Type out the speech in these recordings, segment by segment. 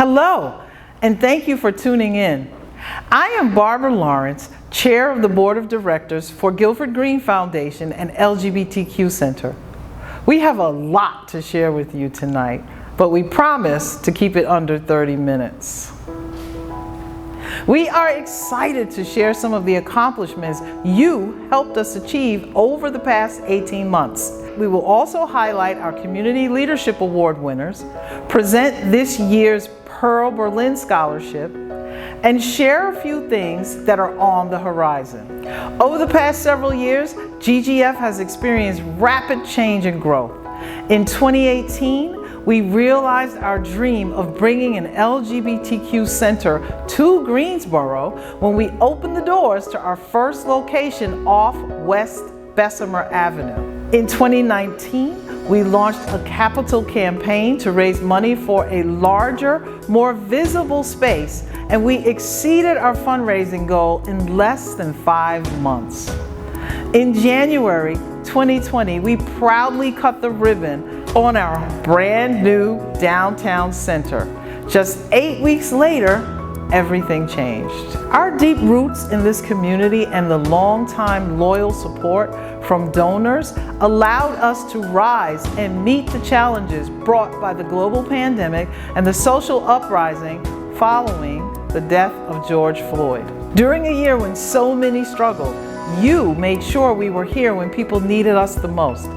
Hello, and thank you for tuning in. I am Barbara Lawrence, Chair of the Board of Directors for Guilford Green Foundation and LGBTQ Center. We have a lot to share with you tonight, but we promise to keep it under 30 minutes. We are excited to share some of the accomplishments you helped us achieve over the past 18 months. We will also highlight our Community Leadership Award winners, present this year's Pearl Berlin Scholarship, and share a few things that are on the horizon. Over the past several years, GGF has experienced rapid change and growth. In 2018, we realized our dream of bringing an LGBTQ center to Greensboro when we opened the doors to our first location off West Bessemer Avenue. In 2019, we launched a capital campaign to raise money for a larger, more visible space, and we exceeded our fundraising goal in less than 5 months. In January 2020, we proudly cut the ribbon on our brand new downtown center. Just 8 weeks later, everything changed. Our deep roots in this community and the long-time loyal support from donors allowed us to rise and meet the challenges brought by the global pandemic and the social uprising following the death of George Floyd. During a year when so many struggled, you made sure we were here when people needed us the most.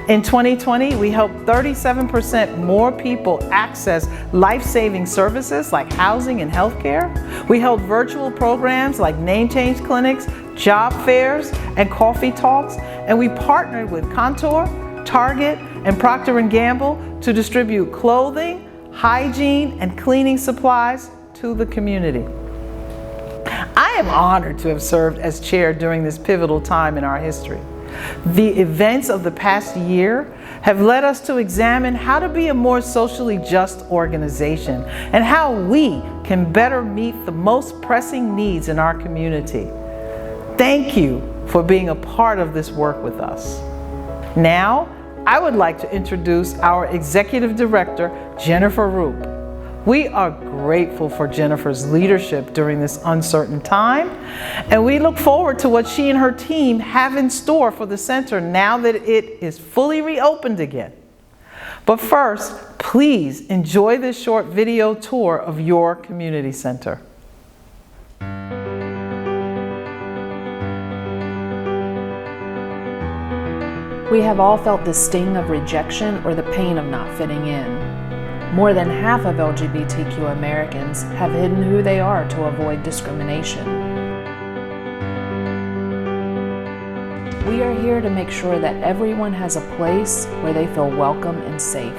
In 2020, we helped 37% more people access life-saving services like housing and healthcare. We held virtual programs like name change clinics, job fairs, and coffee talks, and we partnered with Contour, Target, and Procter & Gamble to distribute clothing, hygiene, and cleaning supplies to the community. I am honored to have served as chair during this pivotal time in our history. The events of the past year have led us to examine how to be a more socially just organization and how we can better meet the most pressing needs in our community. Thank you for being a part of this work with us. Now, I would like to introduce our Executive Director, Jennifer Roop. We are grateful for Jennifer's leadership during this uncertain time, and we look forward to what she and her team have in store for the center now that it is fully reopened again. But first, please enjoy this short video tour of your community center. We have all felt the sting of rejection or the pain of not fitting in. More than half of LGBTQ Americans have hidden who they are to avoid discrimination. We are here to make sure that everyone has a place where they feel welcome and safe.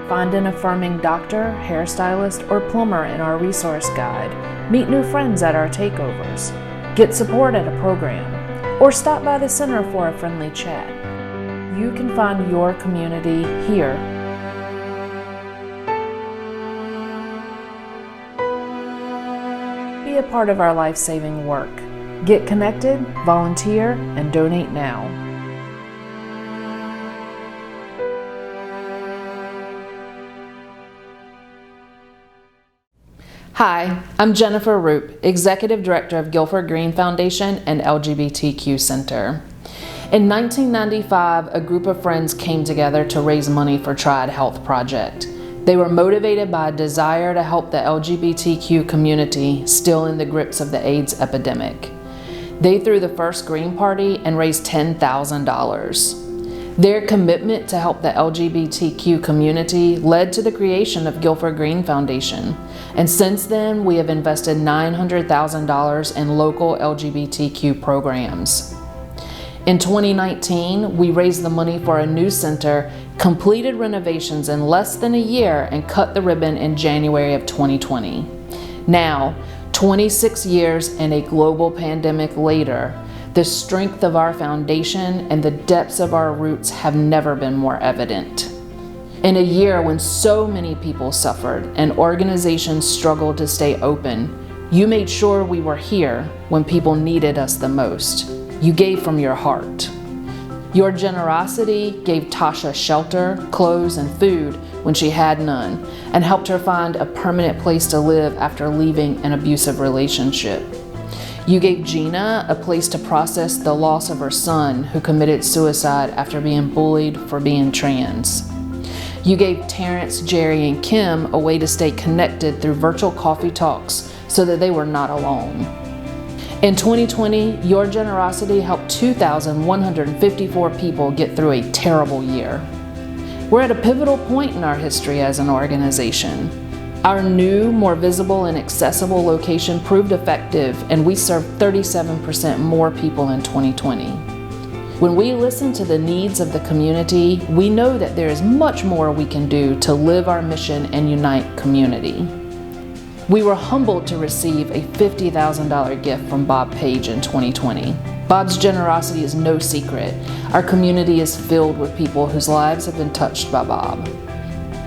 Find an affirming doctor, hairstylist, or plumber in our resource guide. Meet new friends at our takeovers. Get support at a program. Or stop by the center for a friendly chat. You can find your community here. Be a part of our life-saving work. Get connected, volunteer, and donate now. Hi, I'm Jennifer Roop, Executive Director of Guilford Green Foundation and LGBTQ Center. In 1995, a group of friends came together to raise money for Triad Health Project. They were motivated by a desire to help the LGBTQ community still in the grips of the AIDS epidemic. They threw the first Green Party and raised $10,000. Their commitment to help the LGBTQ community led to the creation of Guilford Green Foundation, and since then we have invested $900,000 in local LGBTQ programs. In 2019, we raised the money for a new center, completed renovations in less than a year, and cut the ribbon in January of 2020. Now, 26 years and a global pandemic later, the strength of our foundation and the depths of our roots have never been more evident. In a year when so many people suffered and organizations struggled to stay open, you made sure we were here when people needed us the most. You gave from your heart. Your generosity gave Tasha shelter, clothes, and food when she had none, and helped her find a permanent place to live after leaving an abusive relationship. You gave Gina a place to process the loss of her son, who committed suicide after being bullied for being trans. You gave Terrence, Jerry, and Kim a way to stay connected through virtual coffee talks so that they were not alone. In 2020, your generosity helped 2,154 people get through a terrible year. We're at a pivotal point in our history as an organization. Our new, more visible and accessible location proved effective, and we served 37% more people in 2020. When we listen to the needs of the community, we know that there is much more we can do to live our mission and unite community. We were humbled to receive a $50,000 gift from Bob Page in 2020. Bob's generosity is no secret. Our community is filled with people whose lives have been touched by Bob.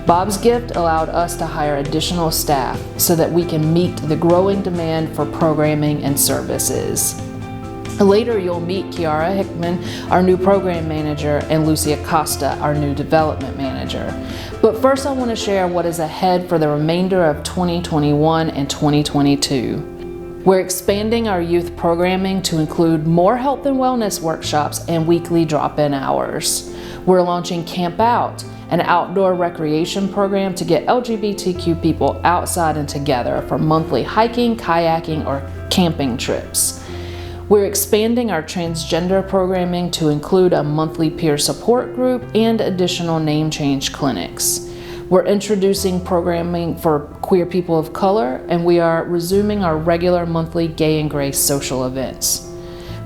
Bob's gift allowed us to hire additional staff so that we can meet the growing demand for programming and services. Later, you'll meet Kiara Hickman, our new program manager, and Lucy Acosta, our new development manager. But first, I want to share what is ahead for the remainder of 2021 and 2022. We're expanding our youth programming to include more health and wellness workshops and weekly drop-in hours. We're launching Camp Out, an outdoor recreation program to get LGBTQ people outside and together for monthly hiking, kayaking, or camping trips. We're expanding our transgender programming to include a monthly peer support group and additional name change clinics. We're introducing programming for queer people of color, and we are resuming our regular monthly Gay and Grace social events.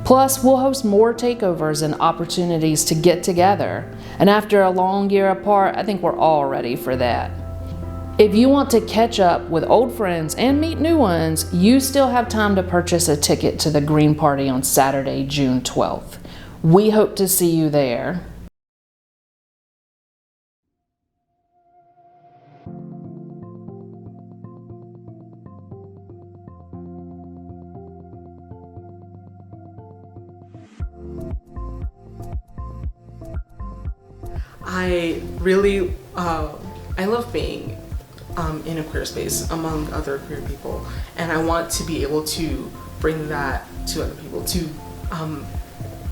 Plus, we'll host more takeovers and opportunities to get together. And after a long year apart, I think we're all ready for that. If you want to catch up with old friends and meet new ones, you still have time to purchase a ticket to the Green Party on Saturday, June 12th. We hope to see you there. I love being in a queer space among other queer people, and I want to be able to bring that to other people, to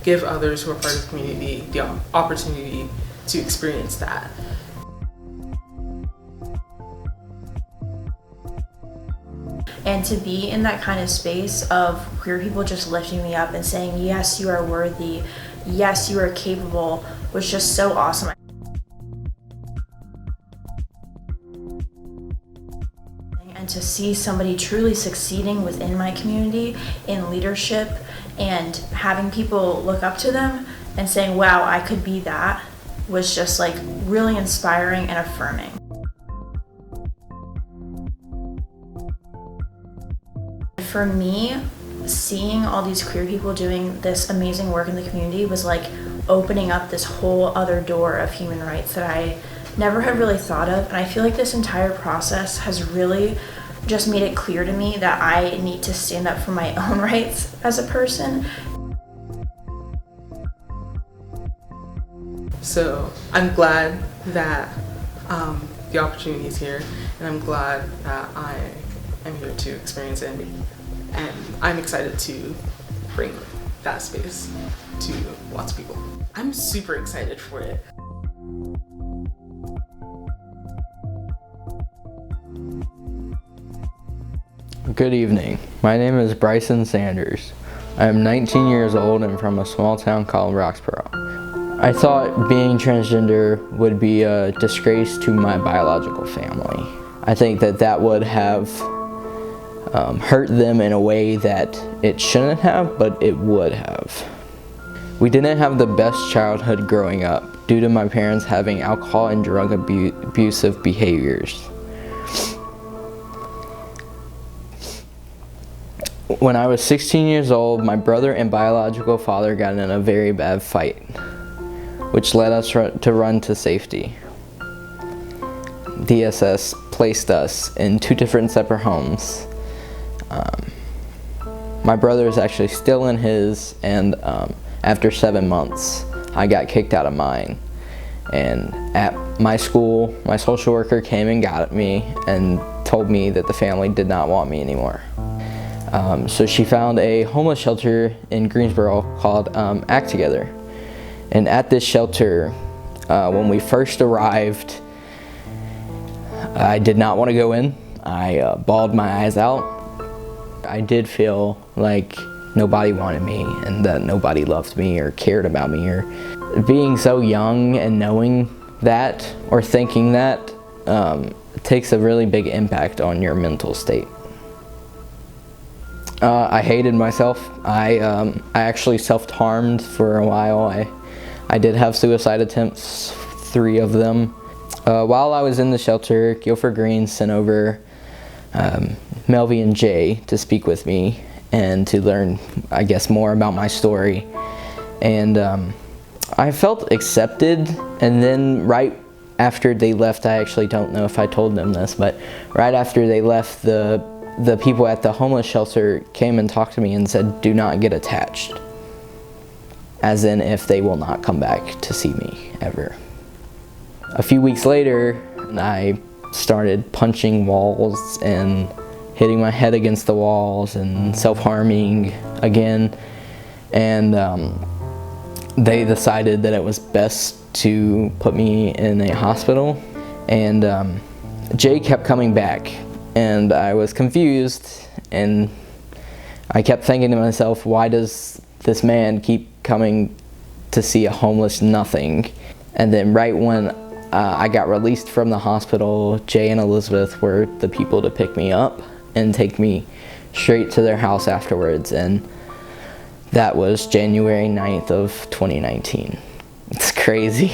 give others who are part of the community the opportunity to experience that. And to be in that kind of space of queer people just lifting me up and saying, yes, you are worthy, yes, you are capable, was just so awesome. And to see somebody truly succeeding within my community in leadership and having people look up to them and saying, wow, I could be that, was just like really inspiring and affirming. For me, seeing all these queer people doing this amazing work in the community was like opening up this whole other door of human rights that I never had really thought of. And I feel like this entire process has really just made it clear to me that I need to stand up for my own rights as a person. So I'm glad that the opportunity is here, and I'm glad that I am here to experience it, and I'm excited to bring that space to lots of people. I'm super excited for it. Good evening. My name is Bryson Sanders. I am 19 years old and from a small town called Roxborough. I thought being transgender would be a disgrace to my biological family. I think that would have hurt them in a way that it shouldn't have, but it would have. We didn't have the best childhood growing up due to my parents having alcohol and drug abusive behaviors. When I was 16 years old, my brother and biological father got in a very bad fight, which led us to run to safety. DSS placed us in 2 different separate homes. My brother is actually still in his, and after 7 months, I got kicked out of mine. And at my school, my social worker came and got me and told me that the family did not want me anymore. So she found a homeless shelter in Greensboro called Act Together. And at this shelter, when we first arrived, I did not want to go in. I bawled my eyes out. I did feel like nobody wanted me and that nobody loved me or cared about me. Or being so young and knowing that or thinking that takes a really big impact on your mental state. I hated myself. I actually self-harmed for a while. I did have suicide attempts, 3 of them. While I was in the shelter, Guilford Green sent over Melvie and Jay to speak with me and to learn, I guess, more about my story. And I felt accepted, and then right after they left, I actually don't know if I told them this, but right after they left, the people at the homeless shelter came and talked to me and said, "Do not get attached," as in if they will not come back to see me ever. A few weeks later, I started punching walls and hitting my head against the walls and self-harming again. And they decided that it was best to put me in a hospital. And Jay kept coming back, and I was confused, and I kept thinking to myself, why does this man keep coming to see a homeless nothing? And then right when I got released from the hospital, Jay and Elizabeth were the people to pick me up and take me straight to their house afterwards, and that was January 9th of 2019. It's crazy.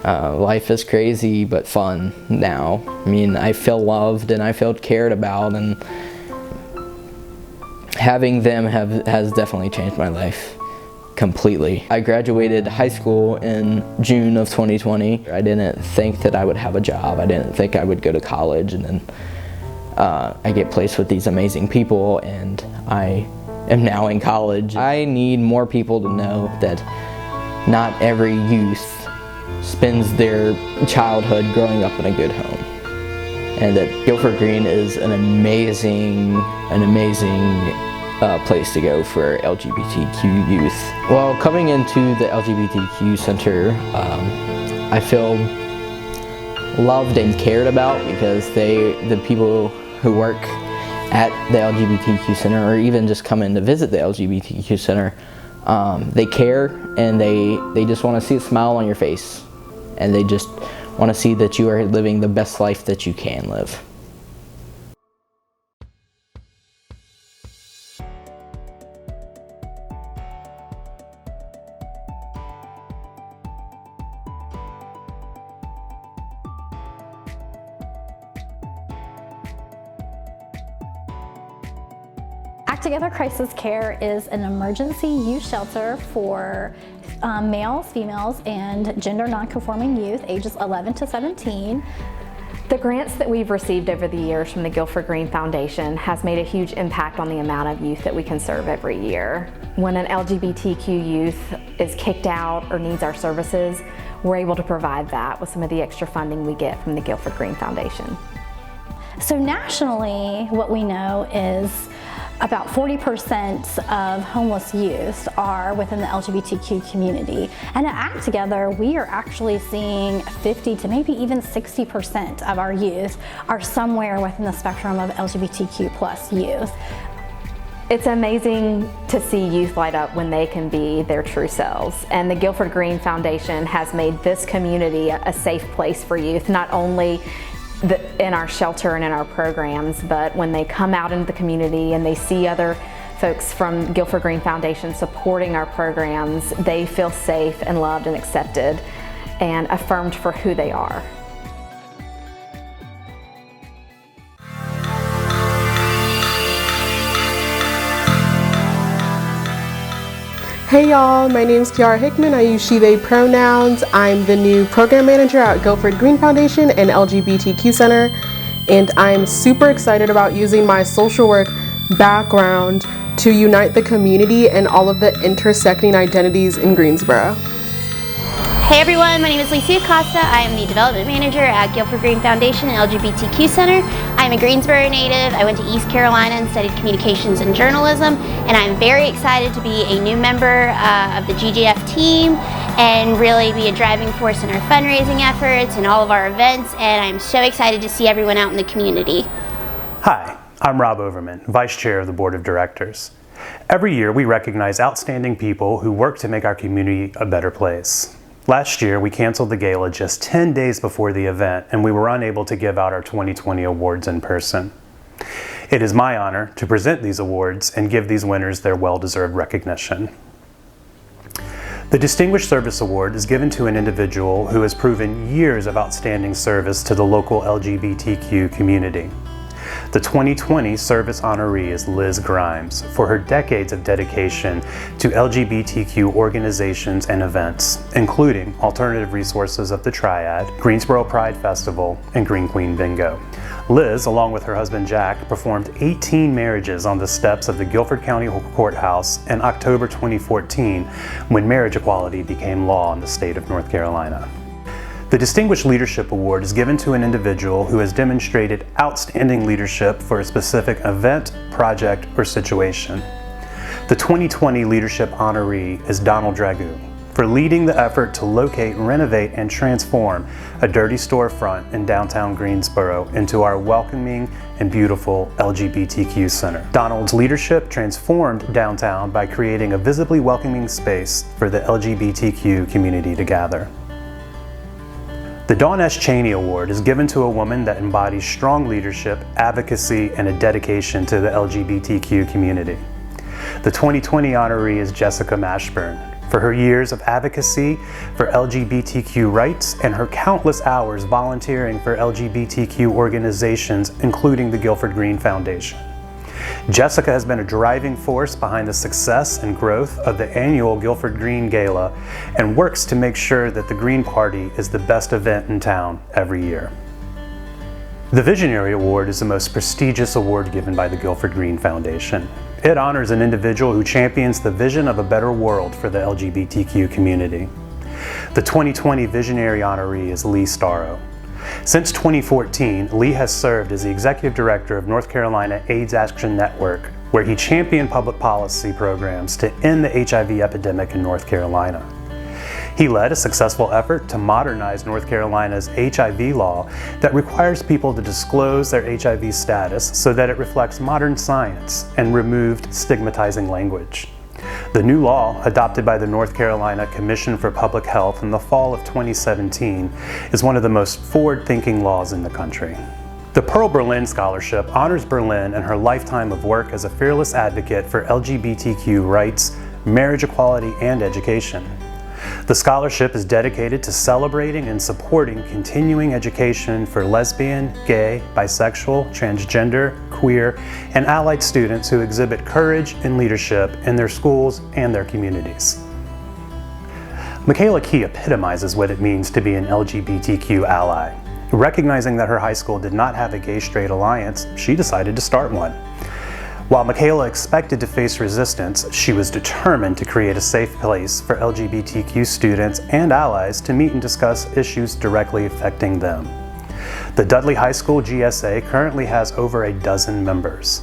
Life is crazy but fun now. I mean, I feel loved and I felt cared about, and having them has definitely changed my life completely. I graduated high school in June of 2020. I didn't think that I would have a job. I didn't think I would go to college, and then I get placed with these amazing people, and I am now in college. I need more people to know that not every youth spends their childhood growing up in a good home, and that Guilford Green is an amazing place to go for LGBTQ youth. Well, coming into the LGBTQ Center, I feel loved and cared about because the people who work at the LGBTQ Center, or even just come in to visit the LGBTQ Center, they care, and they just want to see a smile on your face, and they just want to see that you are living the best life that you can live. Act Together Crisis Care is an emergency youth shelter for males, females, and gender non-conforming youth ages 11 to 17. The grants that we've received over the years from the Guilford Green Foundation has made a huge impact on the amount of youth that we can serve every year. When an LGBTQ youth is kicked out or needs our services, we're able to provide that with some of the extra funding we get from the Guilford Green Foundation. So nationally, what we know is about 40% of homeless youth are within the LGBTQ community. And at Act Together, we are actually seeing 50 to maybe even 60% of our youth are somewhere within the spectrum of LGBTQ plus youth. It's amazing to see youth light up when they can be their true selves. And the Guilford Green Foundation has made this community a safe place for youth, not only in our shelter and in our programs, but when they come out into the community and they see other folks from Guilford Green Foundation supporting our programs, they feel safe and loved and accepted and affirmed for who they are. Hey y'all, my name's Kiara Hickman. I use she, they pronouns. I'm the new program manager at Guilford Green Foundation and LGBTQ Center, and I'm super excited about using my social work background to unite the community and all of the intersecting identities in Greensboro. Hey everyone, my name is Lisa Acosta. I am the Development Manager at Guilford Green Foundation and LGBTQ Center. I'm a Greensboro native. I went to East Carolina and studied communications and journalism, and I'm very excited to be a new member of the GGF team and really be a driving force in our fundraising efforts and all of our events, and I'm so excited to see everyone out in the community. Hi, I'm Rob Overman, Vice Chair of the Board of Directors. Every year we recognize outstanding people who work to make our community a better place. Last year we canceled the gala just 10 days before the event, and we were unable to give out our 2020 awards in person. It is my honor to present these awards and give these winners their well-deserved recognition. The Distinguished Service Award is given to an individual who has proven years of outstanding service to the local LGBTQ community. The 2020 service honoree is Liz Grimes for her decades of dedication to LGBTQ organizations and events, including Alternative Resources of the Triad, Greensboro Pride Festival, and Green Queen Bingo. Liz, along with her husband Jack, performed 18 marriages on the steps of the Guilford County Courthouse in October 2014 when marriage equality became law in the state of North Carolina. The Distinguished Leadership Award is given to an individual who has demonstrated outstanding leadership for a specific event, project, or situation. The 2020 Leadership Honoree is Donald Dragoon for leading the effort to locate, renovate, and transform a dirty storefront in downtown Greensboro into our welcoming and beautiful LGBTQ center. Donald's leadership transformed downtown by creating a visibly welcoming space for the LGBTQ community to gather. The Dawn S. Cheney Award is given to a woman that embodies strong leadership, advocacy, and a dedication to the LGBTQ community. The 2020 honoree is Jessica Mashburn for her years of advocacy for LGBTQ rights and her countless hours volunteering for LGBTQ organizations, including the Guilford Green Foundation. Jessica has been a driving force behind the success and growth of the annual Guilford Green Gala and works to make sure that the Green Party is the best event in town every year. The Visionary Award is the most prestigious award given by the Guilford Green Foundation. It honors an individual who champions the vision of a better world for the LGBTQ community. The 2020 Visionary honoree is Lee Starrow. Since 2014, Lee has served as the Executive Director of North Carolina AIDS Action Network, where he championed public policy programs to end the HIV epidemic in North Carolina. He led a successful effort to modernize North Carolina's HIV law that requires people to disclose their HIV status so that it reflects modern science and removed stigmatizing language. The new law, adopted by the North Carolina Commission for Public Health in the fall of 2017, is one of the most forward-thinking laws in the country. The Pearl Berlin Scholarship honors Berlin and her lifetime of work as a fearless advocate for LGBTQ rights, marriage equality, and education. The scholarship is dedicated to celebrating and supporting continuing education for lesbian, gay, bisexual, transgender, queer, and allied students who exhibit courage and leadership in their schools and their communities. Michaela Key epitomizes what it means to be an LGBTQ ally. Recognizing that her high school did not have a gay-straight alliance, she decided to start one. While Michaela expected to face resistance, she was determined to create a safe place for LGBTQ students and allies to meet and discuss issues directly affecting them. The Dudley High School GSA currently has over a dozen members.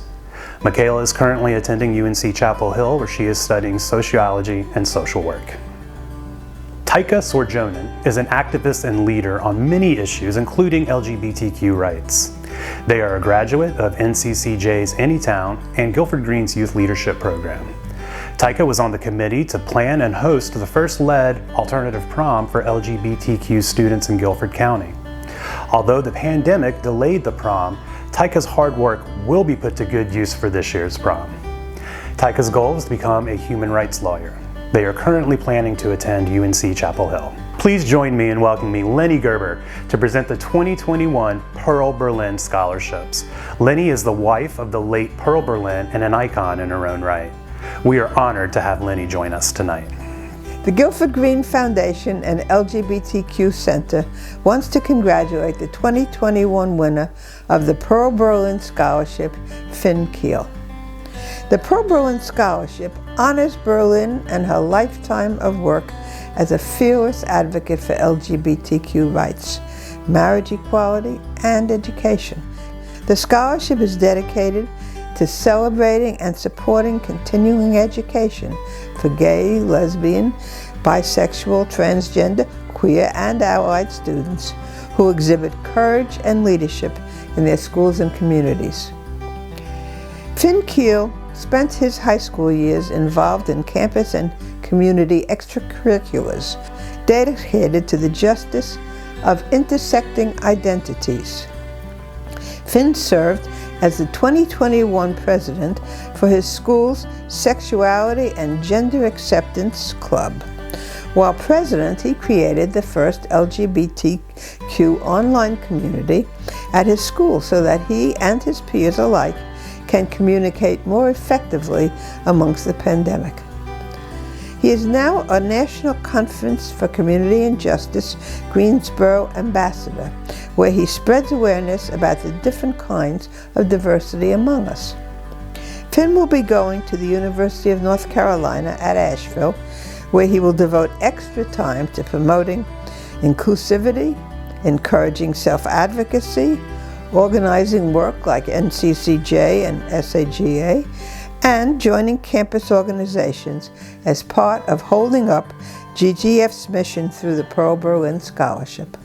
Michaela is currently attending UNC Chapel Hill, where she is studying sociology and social work. Taika Sorjonen is an activist and leader on many issues, including LGBTQ rights. They are a graduate of NCCJ's Anytown and Guilford Green's Youth Leadership Program. Taika was on the committee to plan and host the first LED alternative prom for LGBTQ students in Guilford County. Although the pandemic delayed the prom, Taika's hard work will be put to good use for this year's prom. Taika's goal is to become a human rights lawyer. They are currently planning to attend UNC Chapel Hill. Please join me in welcoming Lenny Gerber to present the 2021 Pearl Berlin Scholarships. Lenny is the wife of the late Pearl Berlin and an icon in her own right. We are honored to have Lenny join us tonight. The Guilford Green Foundation and LGBTQ Center wants to congratulate the 2021 winner of the Pearl Berlin Scholarship, Finn Keel. The Pearl Berlin Scholarship honors Berlin and her lifetime of work as a fearless advocate for LGBTQ rights, marriage equality, and education. The scholarship is dedicated to celebrating and supporting continuing education for gay, lesbian, bisexual, transgender, queer, and allied students who exhibit courage and leadership in their schools and communities. Finn Keel spent his high school years involved in campus and community extracurriculars dedicated to the justice of intersecting identities. Finn served as the 2021 president for his school's Sexuality and Gender Acceptance Club. While president, he created the first LGBTQ online community at his school so that he and his peers alike can communicate more effectively amongst the pandemic. He is now a National Conference for Community and Justice Greensboro ambassador, where he spreads awareness about the different kinds of diversity among us. Finn will be going to the University of North Carolina at Asheville, where he will devote extra time to promoting inclusivity, encouraging self-advocacy, organizing work like NCCJ and SAGA, and joining campus organizations as part of holding up GGF's mission through the Pearl Berlin Scholarship.